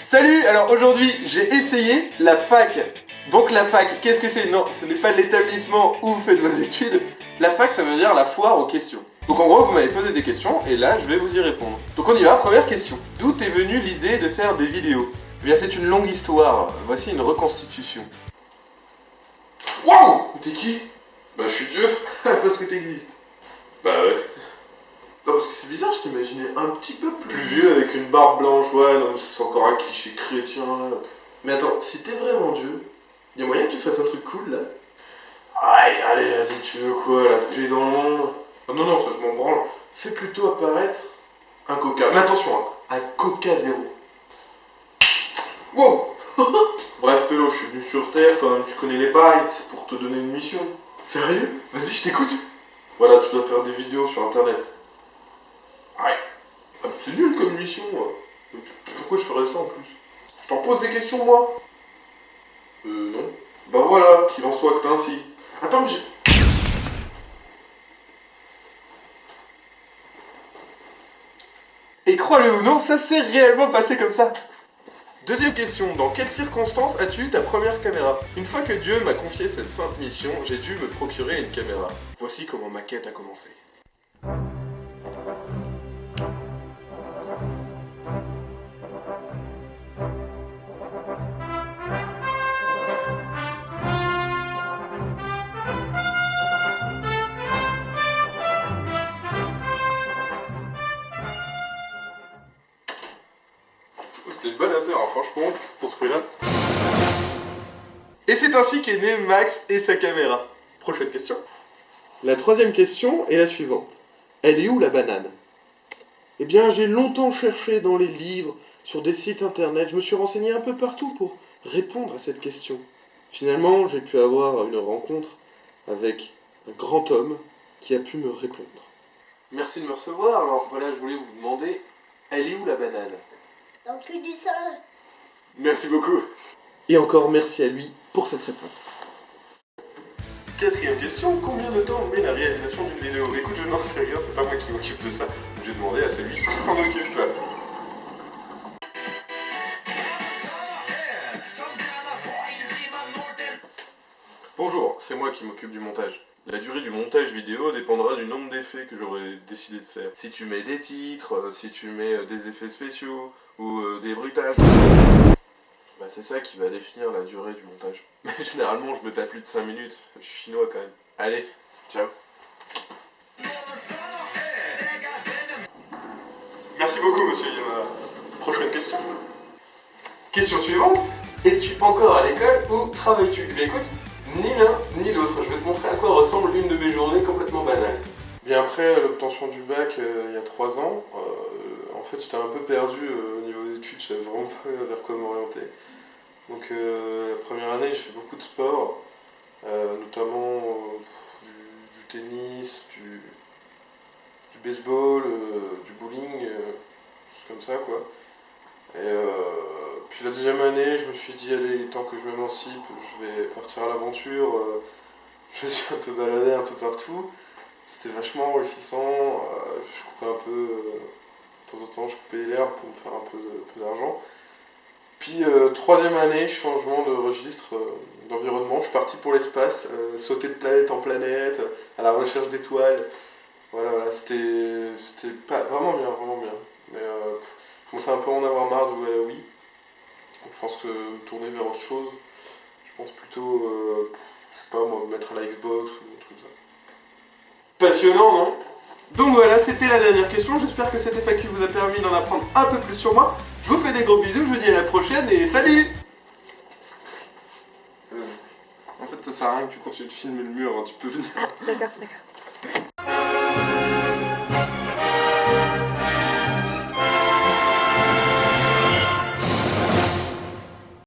Salut. Alors aujourd'hui, j'ai essayé la fac. Donc la fac, qu'est-ce que c'est? Non, ce n'est pas l'établissement où vous faites vos études. La fac, ça veut dire la foire aux questions. Donc en gros, vous m'avez posé des questions et là, je vais vous y répondre. Donc on y va, première question. D'où est venue l'idée de faire des vidéos? Eh bien, c'est une longue histoire. Voici une reconstitution. Wow! T'es qui? Bah je suis Dieu. Parce que t'existes. Bah ouais. Non, parce que c'est bizarre, je t'imaginais un petit peu plus vieux avec une barbe blanche. Ouais, non, c'est encore un cliché chrétien. Mais attends, si t'es vraiment Dieu, y'a moyen que tu fasses un truc cool là? Allez, vas-y, tu veux quoi? La pluie dans le monde? Oh, non, ça je m'en branle. Fais plutôt apparaître un coca. Mais attention, hein, un coca zéro. Wow. Bref, Pélo, je suis venu sur Terre, quand même, tu connais les bails, c'est pour te donner une mission. Sérieux? Vas-y, je t'écoute. Voilà, tu dois faire des vidéos sur internet. Ouais. Ah, c'est nul comme mission, moi. Pourquoi je ferais ça en plus? Je t'en pose des questions, moi? Non. Bah voilà, qu'il en soit que ainsi. Attends, mais j'ai... Et crois-le ou non, ça s'est réellement passé comme ça. Deuxième question, dans quelles circonstances as-tu eu ta première caméra? Une fois que Dieu m'a confié cette sainte mission, j'ai dû me procurer une caméra. Voici comment ma quête a commencé. C'était une bonne affaire, hein, franchement, pour ce prix-là. Et c'est ainsi qu'est né Max et sa caméra. Prochaine question. La troisième question est la suivante. Elle est où la banane? Eh bien, j'ai longtemps cherché dans les livres, sur des sites internet, je me suis renseigné un peu partout pour répondre à cette question. Finalement, j'ai pu avoir une rencontre avec un grand homme qui a pu me répondre. Merci de me recevoir. Alors voilà, je voulais vous demander, elle est où la banane? Dans le cul du singe. Merci beaucoup. Et encore merci à lui pour cette réponse. Quatrième question, combien de temps met la réalisation d'une vidéo? Écoute, je n'en sais rien, c'est pas moi qui m'occupe de ça. Je vais demander à celui qui s'en occupe. Bonjour, c'est moi qui m'occupe du montage. La durée du montage vidéo dépendra du nombre d'effets que j'aurai décidé de faire. Si tu mets des titres, si tu mets des effets spéciaux ou des bruitages, bah c'est ça qui va définir la durée du montage. Mais généralement je me tape plus de 5 minutes, je suis chinois quand même. Allez, ciao. Merci beaucoup monsieur Yama. Prochaine question. Question suivante. Es-tu encore à l'école ou travailles-tu? Eh bien écoute, ni l'un ni l'autre. Je vais te montrer à quoi ressemble une de mes journées complètement banales. Bien après l'obtention du bac il y a 3 ans, en fait j'étais un peu perdu au niveau des études, je savais vraiment pas vers quoi m'orienter. Donc la première année j'ai fait beaucoup de sport, notamment du tennis, du baseball, du bowling, choses comme ça quoi. Et puis la deuxième année, je me suis dit, allez, il est temps que je m'émancipe, je vais partir à l'aventure. Je me suis un peu baladé un peu partout. C'était vachement enrichissant. Je coupais un peu, de temps en temps, je coupais l'herbe pour me faire un peu d'argent. Puis troisième année, changement de registre d'environnement. Je suis parti pour l'espace, sauter de planète en planète, à la recherche d'étoiles. Voilà, c'était pas vraiment bien, vraiment bien. Mais je commençais un peu à en avoir marre de jouer à la Wii. Donc je pense que tourner vers autre chose, je pense plutôt, je sais pas moi, me mettre à la Xbox ou un truc comme ça. Passionnant, non? Donc voilà, c'était la dernière question. J'espère que cette FAQ vous a permis d'en apprendre un peu plus sur moi. Je vous fais des gros bisous, je vous dis à la prochaine et salut! En fait, ça sert à rien que tu continues de filmer le mur, hein, tu peux venir. Ah, d'accord.